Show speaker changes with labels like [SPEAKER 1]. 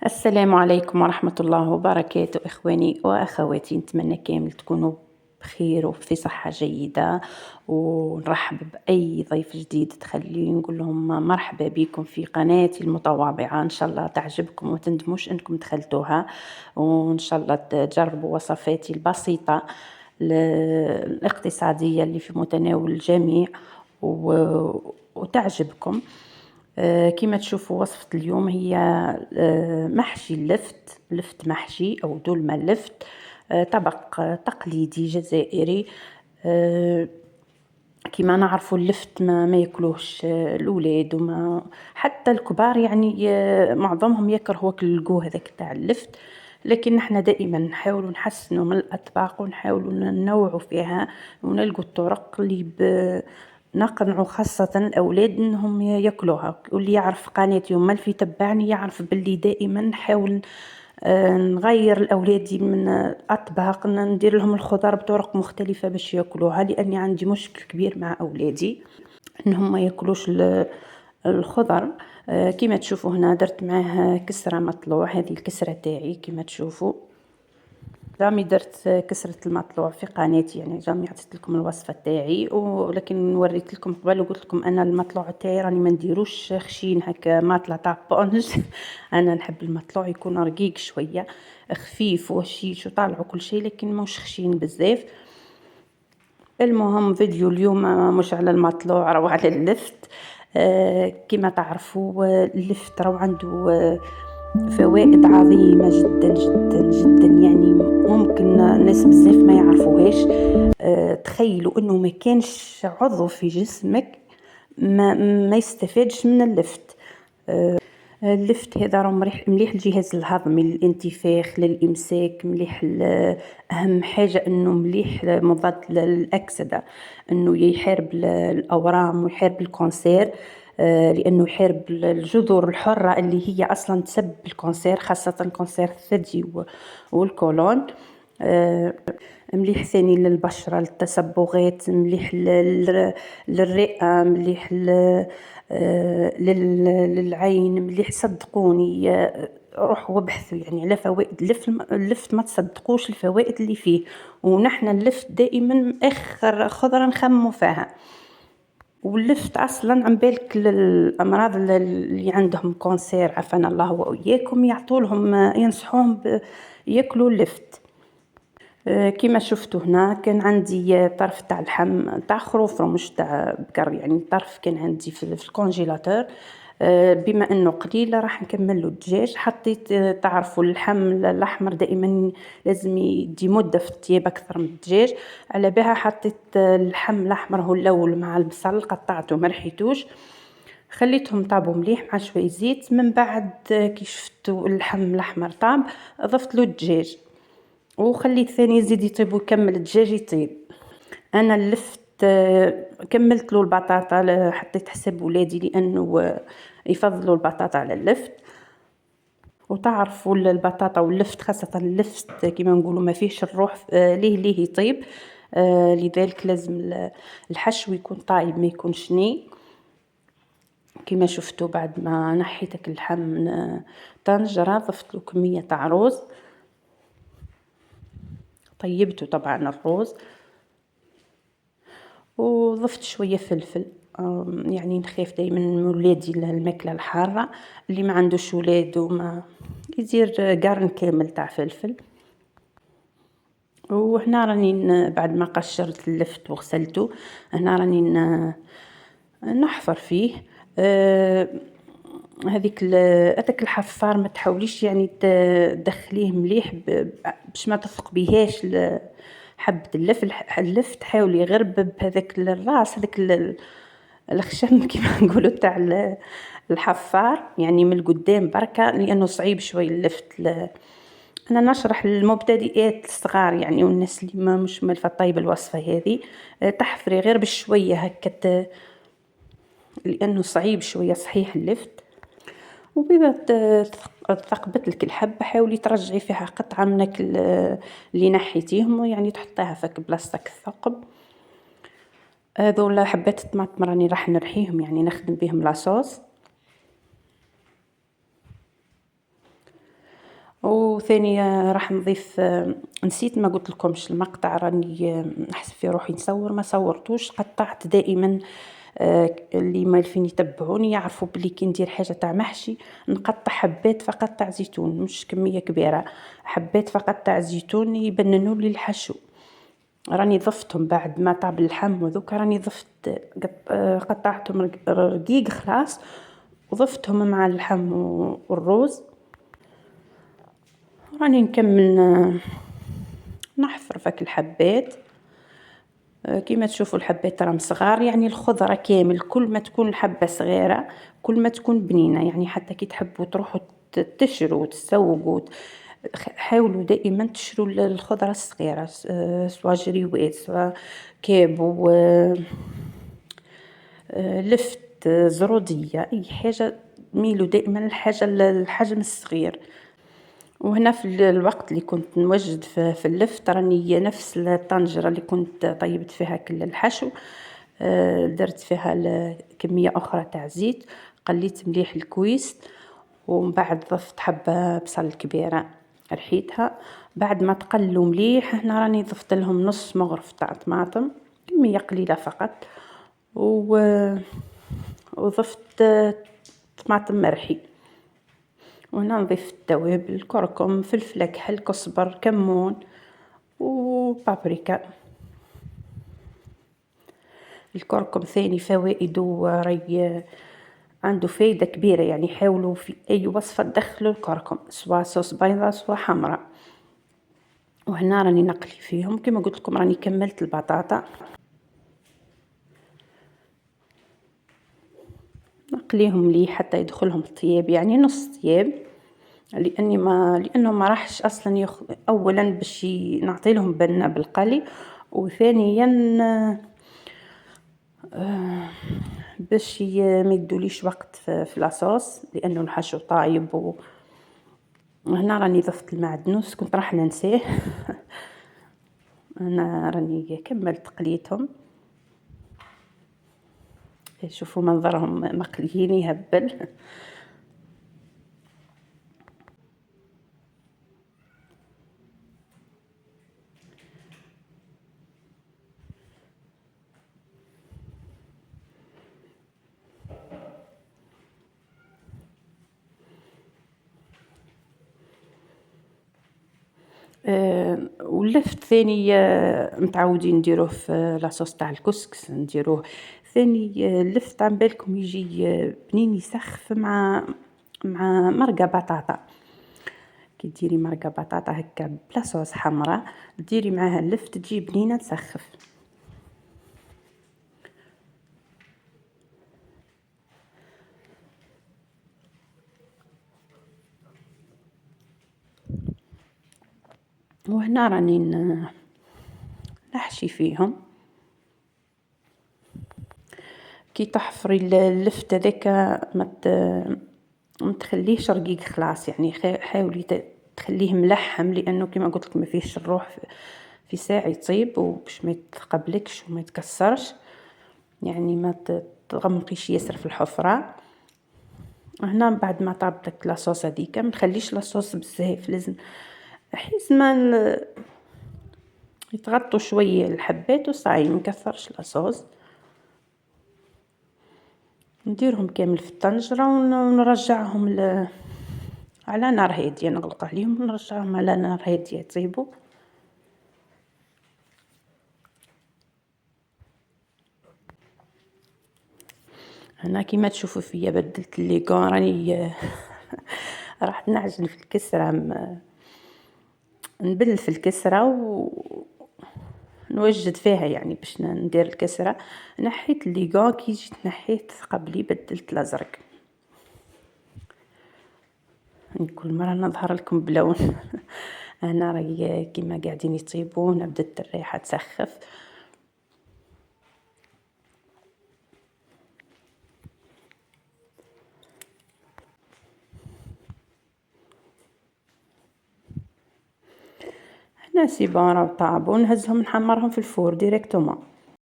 [SPEAKER 1] السلام عليكم ورحمة الله وبركاته إخواني وأخواتي، نتمنى كامل تكونوا بخير وفي صحة جيدة، ونرحب بأي ضيف جديد تخلي نقول لهم مرحبا بكم في قناتي المتواضعة. إن شاء الله تعجبكم وتندموش أنكم دخلتوها، وإن شاء الله تجربوا وصفاتي البسيطة الاقتصادية اللي في متناول الجميع وتعجبكم. كما تشوفوا وصفة اليوم هي محشي لفت محشي أو دولمة لفت، طبق تقليدي جزائري. كما نعرفوا اللفت ما ياكلوهش الأولاد وما حتى الكبار، يعني معظمهم يكرهوا الجو هذاك تاع اللفت، لكن نحنا دائما نحاولوا نحسنوا من الأطباق ونحاولوا ننوعوا فيها ونلقوا الطرق اللي نقنعوا خاصة الأولاد أنهم يأكلوها. واللي يعرف قناتي وملف يتبعني يعرف باللي دائما نحاول نغير الأولاد من أطباق، ندير لهم الخضر بطرق مختلفة باش يأكلوها، لأني عندي مشكل كبير مع أولادي أنهم ما يأكلوش الخضر. كما تشوفوا هنا درت معاه كسرة مطلوع، هذه الكسرة تاعي كما تشوفوا. رامي درت كسرة المطلوع في قناتي، يعني رامي عطيت لكم الوصفة تاعي، ولكن وريت لكم قبل وقلت لكم انا المطلوع تاعي راني ما نديروش خشين هكا ماطلة تاع بونج. انا نحب المطلوع يكون رقيق شويه، خفيف وشيش وطالع كل شيء، لكن مش خشين بزاف. المهم فيديو اليوم مش على المطلوع، راهو على اللفت. كما تعرفوا اللفت راهو عنده فوائد عظيمة جدا جدا جدا، يعني ممكن ناس بزاف ما يعرفوهاش. تخيلوا انه ما كانش عضو في جسمك ما يستفادش من اللفت. اللفت هذا راه مليح الجهاز الهضمي، للانتفاخ، للامساك، مليح. اهم حاجه انه مليح مضاد للاكسده، انه يحارب الاورام ويحارب الكونسير، لانه يحارب الجذور الحره اللي هي اصلا تسبب الكونسير، خاصه كونسير الثدي والكولون. مليح ثاني للبشرة، للتصبغات، مليح للرئة، مليح للعين، مليح صدقوني. روحوا وابحثوا يعني على فوائد اللفت، ما تصدقوش الفوائد اللي فيه. ونحن اللفت دائما اخر خضرة نخمو فيها. واللفت اصلا عن بالك للامراض اللي عندهم كونسير، عافانا الله واياكم، يعطولهم ينصحوهم ياكلوا اللفت. كما شفتوا هنا كان عندي طرف تاع اللحم تاع خروف مش تاع بقر، يعني طرف كان عندي في الكونجيلاتور. بما انه قليل راح نكمل له الدجاج. حطيت تعرفوا اللحم الاحمر دائما لازم يدي مده في الطياب اكثر من الدجاج، على بها حطيت اللحم الاحمر هو الاول مع البصل، قطعته ما رحيتوش، خليتهم طابوا مليح مع شويه زيت. من بعد كي شفتوا اللحم الاحمر طاب ضفت له الدجاج وخليت ثاني يزيد يطيب ويكمل الدجاج يطيب. انا لفت كملت له البطاطا، حطيت حسب ولادي لانه يفضلوا البطاطا على اللفت. وتعرفوا البطاطا واللفت، خاصة اللفت كما نقولوا ما فيهش الروح، ليه يطيب. لذلك لازم الحشو يكون طايب ما يكونش ني. كما شفتوا بعد ما نحيتك اللحم من طنجرة ضفت له كمية تاع روز، طيبته طبعا الروز، وضفت شويه فلفل. يعني نخاف دائما من ولادي الماكله الحاره، اللي ما عندوش ولاد وما يدير قرن كامل تاع فلفل. وهنا راني بعد ما قشرت اللفت وغسلته، هنا راني نحفر فيه. هذاك الحفار ما تحاوليش يعني تدخليه مليح باش ما تثق بيهاش حبة اللف تحاولي غير بهذاك الراس، هذاك الخشم كما نقولوا تاع الحفار، يعني من القدام بركة، لأنه صعيب شوي اللفت. أنا نشرح للمبتدئات الصغار يعني والناس اللي ما مش مالفة طيب الوصفة هذه. تحفري غير بشوية هكا لأنه صعيب شوية صحيح اللفت. وإذا ثقبت لك الحبة حاولي ترجعي فيها قطعة من اللي نحيتيهم، يعني تحطيها فك بلاصتك الثقب. هذولا حبات الطماطم راني راح نرحيهم، يعني نخدم بهم لاصوص. وثاني راح نضيف، نسيت ما قلت لكمش المقطع راني نحسب في روحي نصور ما صورتوش، قطعت دائما. اللي ما يلفين يتبعوني يعرفوا بلي كي ندير حاجه تاع محشي نقطع حبات فقط تاع زيتون، مش كميه كبيره، حبات فقط تاع زيتون يبننوا لي الحشو. راني ضفتهم بعد ما طاب اللحم وذوك، راني ضفت قطعتهم رقيق خلاص، وضفتهم مع اللحم والروز. راني نكمل نحفر فك الحبات. كيما تشوفوا الحبات راهم صغار، يعني الخضره كامل كل ما تكون الحبه صغيره كل ما تكون بنينه. يعني حتى كي تحبوا تروحوا تشروا وتسوقوا، حاولوا دائما تشروا الخضره الصغيره، سواء جريوات سواء كابو، لفت، زروديه، اي حاجه ميلوا دائما الحجم الصغير. وهنا في الوقت اللي كنت نوجد في اللفت، راني نفس الطنجرة اللي كنت طيبت فيها كل الحشو، درت فيها كمية أخرى تاع زيت، قليت مليح الكويس، ومن بعد ضفت حبة بصل كبيرة رحيتها. بعد ما تقلوا مليح هنا راني ضفت لهم نص مغرف تاع طماطم، كمية قليلة فقط، وضفت طماطم مرحي. وهنا نضيف التوابل، الكركم، فلفل كحل، كزبر، كمون وبابريكا. الكركم ثاني فوائده راهي عنده فايدة كبيرة، يعني حاولوا في أي وصفة تدخلوا الكركم، سواء صوص بيضة سواء حمراء. وهنا راني نقلي فيهم كما قلت لكم، راني كملت البطاطا، نقليهم مليح حتى يدخلهم الطياب، يعني نص طياب، لانه ما راحش اصلا اولا باش نعطي لهم بنه بالقلي، وثانيا باش ما يدوليش وقت في لاصوص لانه الحشو طايب. وهنا راني ضفت المعدنوس كنت راح ننساه. انا راني كملت قليتهم، شوفوا منظرهم مقليين يهبل. واللفت ثاني متعودين نديروه في لاصوص تاع الكسكس نديروه ثاني. اللفت عن بالكم يجي بنين يسخف مع مرقه بطاطا. كي ديري مرقه بطاطا هكا بلا صوص حمراء ديري معاها اللفت تجي بنينه تسخف. وهنا راني نحشي فيهم. كي تحفري اللفت هذاك ما تخليهش رقيق خلاص، يعني حاولي تخليه ملحم، لانه كما قلت لك ما فيهش الروح، في ساعه يطيب وباش ما يتقبلكش وما يتكسرش، يعني ما تغمقيش ياسر في الحفره. هنا بعد ما طابت داك لاصوص هذيك ما نخليش لاصوص بزاف، لازم حيت ما يتغطوا شويه الحبات وصاي ما نكثرش لاصوص. نديرهم كامل في الطنجره ونرجعهم على نار هاديه، نغلق عليهم ونرجعهم على نار هاديه يطيبوا. هنا كيما تشوفوا فيا بدلت الليغون، راني راح نعجن في الكسره، نبل في الكسره ونوجد فيها يعني باش ندير الكسره. نحيت الليغون، كي جيت نحيت قبلي بدلت الازرق. كل مره نظهر لكم بلون. انا راهي كيما قاعدين يطيبوا، بدات الريحه تسخف. هنا سي بون راهو طابوا، نهزهم نحمرهم في الفور ديريكتومون.